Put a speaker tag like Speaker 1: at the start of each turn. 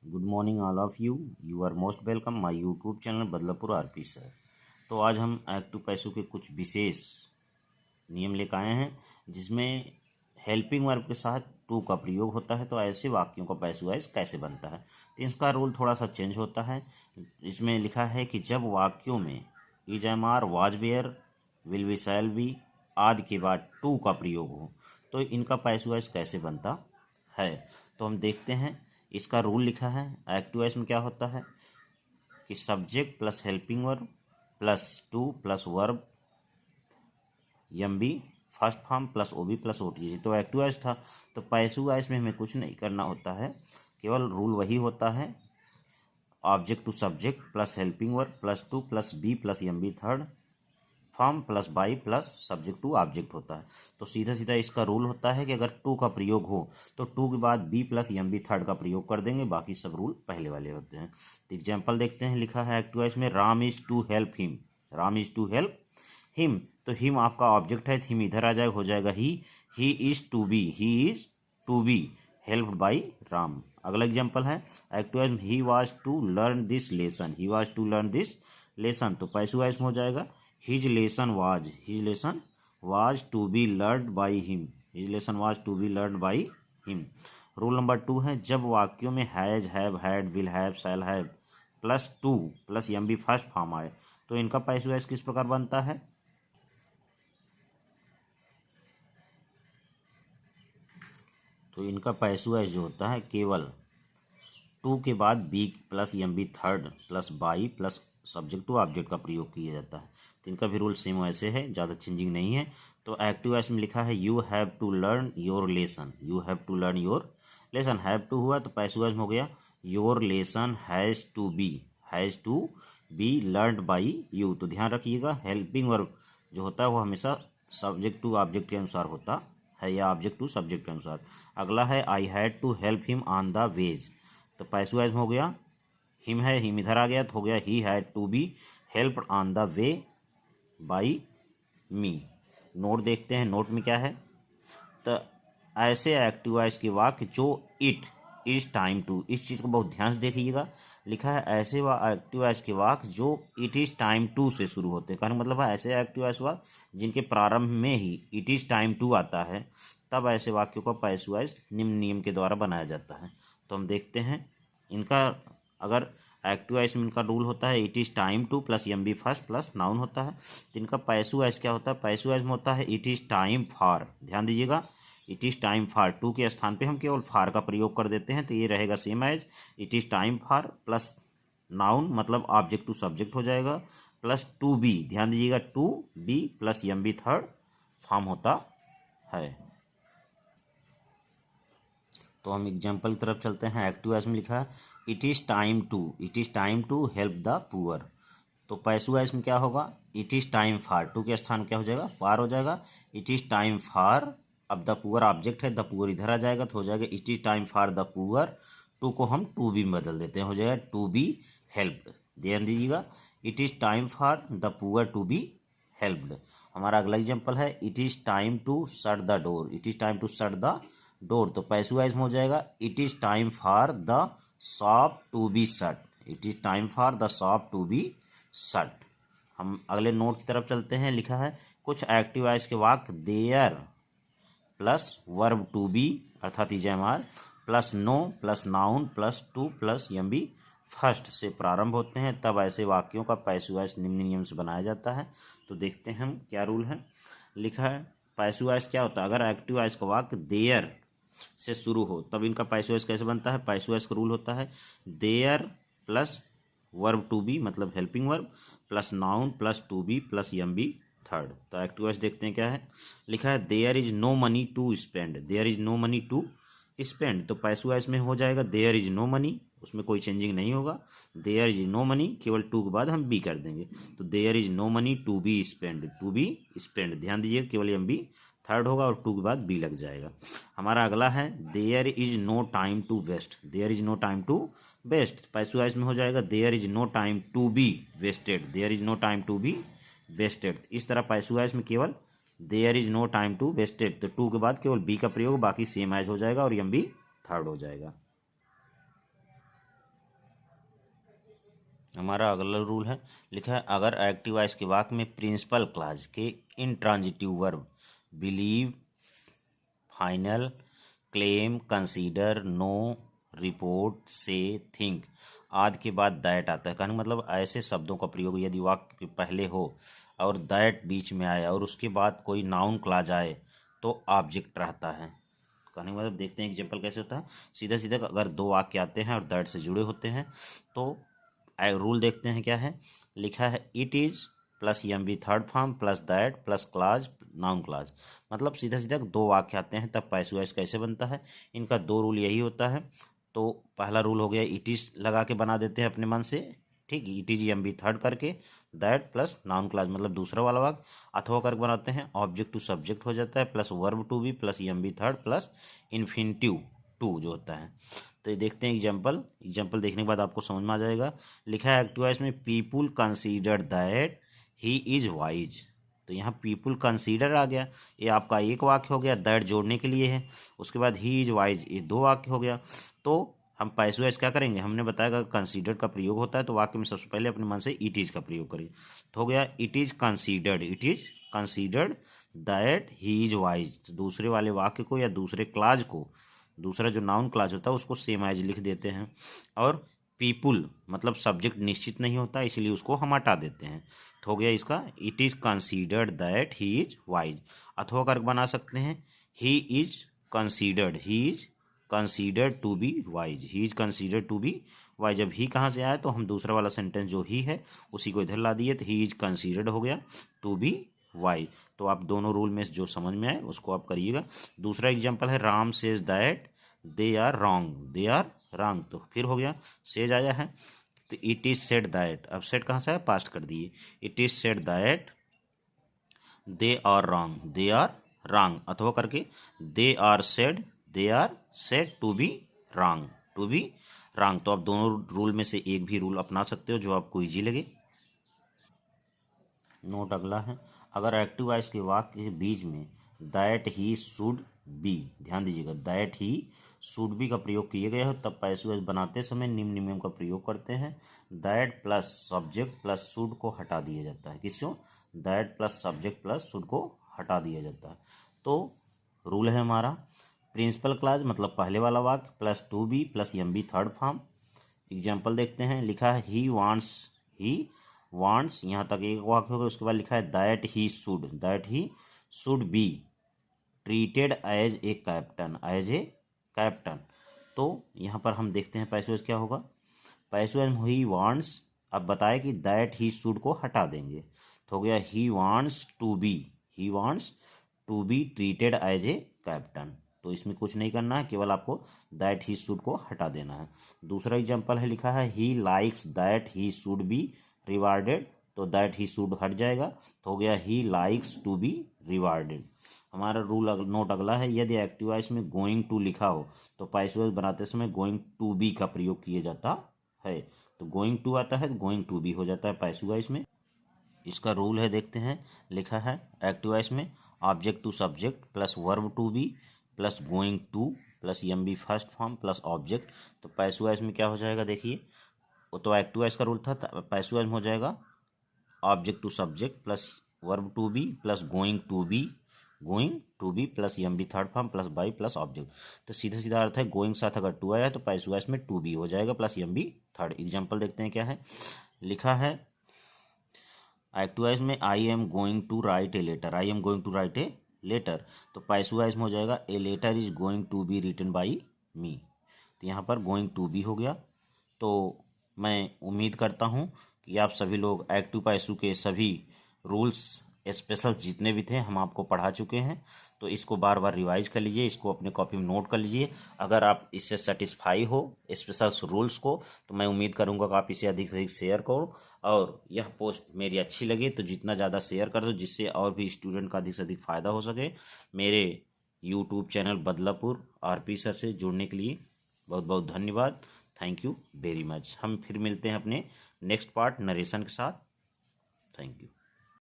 Speaker 1: Good morning all of you. You are most welcome my YouTube channel Badlapur RP sir. तो आज हम active पैसों के कुछ विशेष नियम लेकर आए हैं, जिसमें हेल्पिंग वर्ब के साथ टू का प्रयोग होता है। तो ऐसे वाक्यों का पैसिव वॉइस कैसे बनता है, तो इसका रूल थोड़ा सा चेंज होता है। इसमें लिखा है कि जब वाक्यों में is am are was were will be shall be आदि के बाद टू का प्रयोग हो, तो इनका पैसिव वॉइस कैसे बनता है। तो हम देखते हैं। इसका रूल लिखा है। एक्टिव वॉइस में क्या होता है कि subject plus helping verb plus to plus verb M B first form plus O B plus O T G. तो एक्टिव वॉइस था। तो पैसिव वॉइस में हमें कुछ नहीं करना होता है, केवल रूल वही होता है object to subject plus helping verb plus to plus be plus M B third form plus by plus subject to object होता है। तो सीधा सीधा इसका रूल होता है कि अगर टू का प्रयोग हो तो टू के बाद be plus M B third का प्रयोग कर देंगे, बाकी सब रूल पहले वाले होते हैं। तो एग्जाम्पल देखते हैं। लिखा है एक्टिव वॉइस में Ram is to help him, Ram is to help him. तो हिम आपका ऑब्जेक्ट है, हिम इधर आ जाएगा, हो जाएगा he is to be, he is to be helped by Ram. अगला एग्जाम्पल है एक्टिव वॉइस में he was to learn this lesson, he was to learn this lesson. तो पैसिव वॉइस में हो जाएगा his lesson was to be learned by him, his lesson was to be learned by him। Rule number 2 है जब वाक्यों में has have had will have shall have plus to plus M B first form आए, तो इनका passive voice किस प्रकार बनता है। तो इनका पैसिव वॉइस जो होता है केवल टू के बाद be plus M B third plus by plus subject to object का प्रयोग किया जाता है। तो इनका भी रूल सेम वैसे है, ज़्यादा चेंजिंग नहीं है। तो एक्टिव वॉइस में लिखा है you have to learn your lesson, you have to learn your lesson. Have to हुआ तो पैसिव वॉइस में हो गया your lesson has to be learned by you. तो ध्यान रखिएगा हेल्पिंग वर्ब जो होता है वो हमेशा सब्जेक्ट टू ऑब्जेक्ट के अनुसार होता है या ऑब्जेक्ट टू सब्जेक्ट के अनुसार। अगला है I had to help him on the ways. तो पैसिव वॉइस में हो गया हिम है, हिम इधर आ गया तो हो गया he had to be helped on the way by me. Note देखते हैं, नोट में क्या है। तो ऐसे एक्टिव वॉइस के वाक्य जो इट इज टाइम टू, इस चीज़ को बहुत ध्यान से देखिएगा। लिखा है ऐसे एक्टिव वॉइस के वाक्य जो इट इज टाइम टू से शुरू होते हैं। कहने मतलब है ऐसे एक्टिव वॉइस वाक्य जिनके प्रारंभ में ही इट इज टाइम टू आता है, तब ऐसे वाक्यों का पैसिव वॉइस निम्न नियम के द्वारा बनाया जाता है। तो हम देखते हैं इनका। अगर एक्टिव वॉइस में इनका रूल होता है it is time to plus M B first plus noun होता है। तो इनका पैसिव वॉइस क्या होता है, पैसिव वॉइस में होता है इट इज़ टाइम फॉर। ध्यान दीजिएगा, it is time for, to के स्थान पे हम केवल फॉर का प्रयोग कर देते हैं, तो ये रहेगा same as it is time for plus noun मतलब ऑब्जेक्ट टू सब्जेक्ट हो जाएगा प्लस टू बी। ध्यान दीजिएगा to be plus M B third form होता है। तो हम एग्जाम्पल की तरफ चलते हैं। एक्टिव वॉइस में लिखा है it is time to help the poor. तो पैसिव वॉइस में क्या होगा it is time for, to के स्थान क्या हो जाएगा फॉर हो जाएगा। इट इज़ टाइम फॉर, अब द पुअर ऑब्जेक्ट है, द पुअर इधर आ जाएगा तो हो जाएगा it is time for the poor. To को हम टू बी में बदल देते हैं, हो जाएगा टू बी हेल्प्ड। ध्यान दीजिएगा it is time for the poor to be helped. हमारा अगला एग्जाम्पल है it is time to shut the door, it is time to shut the door. तो पैसिव वॉइस में हो जाएगा it is time for the shop to be shut, it is time for the shop to be shut. हम अगले note की तरफ चलते हैं। लिखा है कुछ एक्टिव वॉइस के वाक्य there plus verb to be अर्थात is am are plus no plus noun plus to plus M B first से प्रारंभ होते हैं, तब ऐसे वाक्यों का पैसिव वॉइस निम्न नियम से बनाया जाता है। तो देखते हैं हम क्या रूल है। लिखा है पैसिव वॉइस क्या होता है, अगर एक्टिव वॉइस का वाक्य देयर से शुरू हो तब इनका पैसिव वॉइस कैसे बनता है। पैसिव वॉइस का रूल होता है there plus verb to be मतलब helping verb plus noun plus to be plus M B third. तो एक्टिव वॉइस देखते हैं क्या है। लिखा है there is no money to spend, there is no money to spend. तो पैसिव वॉइस में हो जाएगा देयर इज नो मनी, उसमें कोई चेंजिंग नहीं होगा। देयर इज नो मनी केवल टू के बाद हम बी कर देंगे, तो there is no money to be spend, to be spend. ध्यान दीजिए केवल एम बी थर्ड होगा और टू के बाद बी लग जाएगा। हमारा अगला है there is no time to waste, there is no time to waste. Passive voice में हो जाएगा there is no time to be wasted, there is no time to be wasted. इस तरह पैसिव वॉइस में केवल there is no time to wasted, तो to के बाद केवल बी का प्रयोग, बाकी सेम एज हो जाएगा और एम बी थर्ड हो जाएगा। हमारा अगला रूल है, लिखा है अगर एक्टिव वॉइस के वाक्य में प्रिंसिपल क्लॉज के intransitive verb believe, final, claim, consider, know, report, say, think आदि के बाद दैट आता है। कहने का मतलब ऐसे शब्दों का प्रयोग यदि वाक्य के पहले हो और दैट बीच में आए और उसके बाद कोई नाउन क्लॉज आए तो ऑब्जेक्ट रहता है। कहने का मतलब देखते हैं एग्जाम्पल कैसे होता है। सीधा सीधा अगर दो वाक्य आते हैं और दैट से जुड़े होते हैं तो रूल देखते हैं क्या है। लिखा है it is plus M B third form plus that plus clause noun clause. मतलब सीधा सीधा दो वाक्य आते हैं तब पैसिव वॉइस कैसे बनता है। इनका दो रूल यही होता है। तो पहला रूल हो गया इट इज़ लगा के बना देते हैं अपने मन से, ठीक, it is M B third करके, दैट प्लस नाउन क्लाज मतलब दूसरा वाला वाक्य, अथवा करके बनाते हैं ऑब्जेक्ट टू सब्जेक्ट हो जाता है plus verb to be plus M B third plus infinitive to जो होता है। तो ये देखते हैं एग्जाम्पल देखने के बाद आपको समझ में आ जाएगा। लिखा है एक्टिव वॉइस में people consider that he is wise. तो यहाँ पीपुल कंसीडर आ गया, ये आपका एक वाक्य हो गया, दैट जोड़ने के लिए है। उसके बाद ही इज वाइज, ये दो वाक्य हो गया। तो हम पैसिव वॉइस क्या करेंगे, हमने बताया कंसीडर का प्रयोग होता है तो वाक्य में सबसे पहले अपने मन से इट इज का प्रयोग करेंगे। तो हो गया it is considered that he is wise. तो दूसरे वाले वाक्य को या दूसरे क्लाज को, दूसरा जो नाउन क्लाज होता है उसको सेम एज लिख देते हैं। और पीपुल मतलब सब्जेक्ट निश्चित नहीं होता इसलिए उसको हम हटा देते हैं। तो हो गया इसका it is considered that he is wise. अथवा करके बना सकते हैं he is considered to be wise, he is considered to be wise. जब ही कहाँ से आया तो हम दूसरा वाला सेंटेंस जो ही है उसी को इधर ला दिए तो ही इज कंसीडर्ड हो गया टू बी वाइज। तो आप दोनों रूल में जो समझ में आए उसको आप करिएगा। दूसरा एग्जांपल है Ram says that they are wrong. तो फिर हो गया सेज आया है तो इट इज सेड दैट, अब सेड कहाँ से है, पास्ट कर दिए, it is said that they are wrong अथवा करके they are said to be wrong. तो आप दोनों रूल में से एक भी रूल अपना सकते हो जो आपको इजी लगे। नोट अगला है, अगर एक्टिव वॉइस के वाक्य के बीच में दैट ही शुड बी, ध्यान दीजिएगा, दैट ही शुड बी का प्रयोग किए गए हो तब पैसिव वॉइस बनाते समय निम्न नियम का प्रयोग करते हैं। That plus subject plus should को हटा दिया जाता है। किसको, that plus subject plus should को हटा दिया जाता है। तो रूल है हमारा प्रिंसिपल क्लॉज मतलब पहले वाला वाक्य plus to be plus M B third form. Example देखते हैं, लिखा है ही वांट्स यहाँ तक एक वाक्य होगा। उसके बाद लिखा है that he should be treated as a captain. तो यहाँ पर हम देखते हैं पैसिव वॉइस क्या होगा। पैसिव वॉइस ही वांट्स, अब बताया कि दैट ही शुड को हटा देंगे तो हो गया he wants to be treated as a captain. तो इसमें कुछ नहीं करना है, केवल आपको दैट ही शुड को हटा देना है। दूसरा एग्जांपल है, लिखा है he likes that he should be rewarded. तो दैट ही शुड हट जाएगा तो हो गया he likes to be rewarded. हमारा रूल नोट अगला है, यदि एक्टिव वॉइस में गोइंग टू लिखा हो तो पैसिव वॉइस बनाते समय गोइंग टू बी का प्रयोग किया जाता है। तो गोइंग टू आता है तो गोइंग टू बी हो जाता है पैसिव वॉइस में। इसका रूल है, देखते हैं, लिखा है एक्टिव वॉइस में object to subject plus verb to be plus going to plus M B first form plus object. तो पैसिव वॉइस में क्या हो जाएगा, देखिए, वो तो एक्टिव वॉइस का रूल था, पैसिव वॉइस में हो जाएगा object to subject plus verb to be plus going to be plus M B third form plus by plus object. तो सीधा सीधा अर्थ है गोइंग साथ अगर टू आया तो पैसिव वॉइस में टू बी हो जाएगा plus M B third. Example देखते हैं क्या है। लिखा है एक्टिव वॉइस में I am going to write a letter. तो पैसिव वॉइस में हो जाएगा a letter is going to be written by me. तो यहाँ पर गोइंग टू बी हो गया। तो मैं उम्मीद करता हूँ कि आप सभी लोग एक्टिव पैसिव के सभी रूल्स स्पेशल जितने भी थे हम आपको पढ़ा चुके हैं। तो इसको बार बार रिवाइज कर लीजिए, इसको अपने कॉपी में नोट कर लीजिए। अगर आप इससे सेटिस्फाई हो स्पेशल रूल्स को तो मैं उम्मीद करूंगा कि आप इसे अधिक से अधिक शेयर करो। और यह पोस्ट मेरी अच्छी लगी तो जितना ज़्यादा शेयर कर दो जिससे और भी स्टूडेंट का अधिक से अधिक फ़ायदा हो सके। मेरे YouTube channel Badlapur RP sir से जुड़ने के लिए बहुत बहुत धन्यवाद। Thank you very much. हम फिर मिलते हैं अपने नेक्स्ट पार्ट नरेशन के साथ। Thank you.